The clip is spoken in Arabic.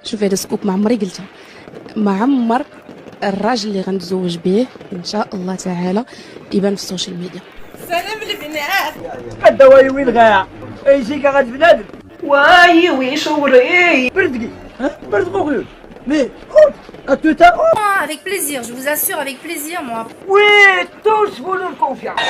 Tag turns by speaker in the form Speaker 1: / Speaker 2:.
Speaker 1: شوفي هذا سكوب ما عمري قلتها، ما عمر الراجل اللي غنتزوج به ان شاء الله تعالى يبان في السوشيال ميديا.
Speaker 2: سلام البنات.
Speaker 3: الدواي وين غاية؟ ايشي كغاد بنادم.
Speaker 2: واي ويشوري.
Speaker 3: بردقي بردقو غير. مي اتوتا.
Speaker 4: Avec plaisir, je vous assure, avec plaisir, moi.
Speaker 3: Oui, tous vous nous confiance.